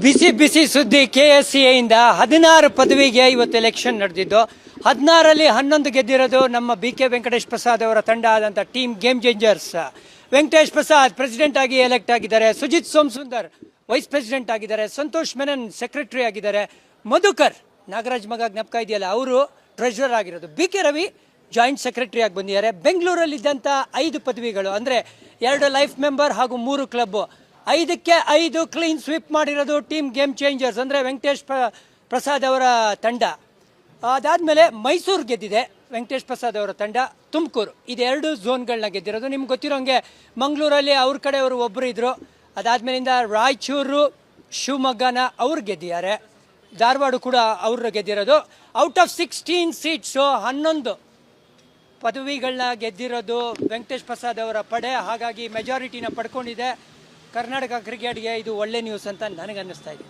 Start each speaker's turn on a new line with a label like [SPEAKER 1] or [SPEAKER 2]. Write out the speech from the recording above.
[SPEAKER 1] ಬಿಸಿ ಬಿಸಿ ಸುದ್ದಿ ಕೆಎಸ್ಸಿಎಯಿಂದ 16 ಪದವಿಗೆ ಇವತ್ತು ಎಲೆಕ್ಷನ್ ನಡೆದಿದ್ದು 16ರಲ್ಲಿ 11 ಗೆದ್ದಿರೋದು ನಮ್ಮ BK ವೆಂಕಟೇಶ್ ಪ್ರಸಾದ್ ಅವರ ತಂಡ ಆದಂಥ team game changers. Venkatesh Prasad president ಆಗಿ ಎಲೆಕ್ಟ್ ಆಗಿದ್ದಾರೆ, ಸುಜಿತ್ ಸೋಮಸುಂದರ್ ವೈಸ್ ಪ್ರೆಸಿಡೆಂಟ್ ಆಗಿದ್ದಾರೆ, ಸಂತೋಷ್ ಮೆನನ್ ಸೆಕ್ರೆಟರಿ ಆಗಿದ್ದಾರೆ, ಮಧುಕರ್ ನಾಗರಾಜ್ ಮಗ ಜ್ಞಾಪಕ ಇದೆಯಲ್ಲ ಅವರು ಟ್ರೆಷರರ್ ಆಗಿರೋದು, BK ರವಿ ಜಾಯಿಂಟ್ ಸೆಕ್ರೆಟರಿ ಆಗಿ ಬಂದಿದ್ದಾರೆ. ಬೆಂಗಳೂರಲ್ಲಿದ್ದಂಥ 5 ಪದವಿಗಳು ಅಂದರೆ 2 ಲೈಫ್ ಮೆಂಬರ್ ಹಾಗೂ 3 ಕ್ಲಬ್, 5ಕ್ಕೆ 5 ಕ್ಲೀನ್ ಸ್ವೀಪ್ ಮಾಡಿರೋದು ಟೀಮ್ ಗೇಮ್ ಚೇಂಜರ್ಸ್ ಅಂದರೆ ವೆಂಕಟೇಶ್ ಪ್ರಸಾದ್ ಅವರ ತಂಡ. ಅದಾದಮೇಲೆ ಮೈಸೂರು ಗೆದ್ದಿದೆ ವೆಂಕಟೇಶ್ ಪ್ರಸಾದ್ ಅವರ ತಂಡ, ತುಮಕೂರು ಇದೆರಡು ಝೋನ್ಗಳನ್ನ ಗೆದ್ದಿರೋದು. ನಿಮ್ಗೆ ಗೊತ್ತಿರೋಂಗೆ ಮಂಗಳೂರಲ್ಲಿ ಅವ್ರ ಕಡೆಯವರು ಒಬ್ಬರು ಇದ್ದರು, ಅದಾದಮೇಲಿಂದ ರಾಯಚೂರು ಶಿವಮೊಗ್ಗನ ಅವ್ರು ಗೆದ್ದಿದ್ದಾರೆ, ಧಾರವಾಡ ಕೂಡ ಅವರು ಗೆದ್ದಿರೋದು. ಔಟ್ ಆಫ್ 16 ಸೀಟ್ಸು 11 ಪದವಿಗಳನ್ನ ಗೆದ್ದಿರೋದು ವೆಂಕಟೇಶ್ ಪ್ರಸಾದ್ ಅವರ ಪಡೆ. ಹಾಗಾಗಿ ಮೆಜಾರಿಟಿನ ಪಡ್ಕೊಂಡಿದೆ. ಕರ್ನಾಟಕ ಕ್ರಿಕೆಟ್ಗೆ ಇದು ಒಳ್ಳೆ ನ್ಯೂಸ್ ಅಂತ ನನಗನ್ನಿಸ್ತಾ ಇದೆ.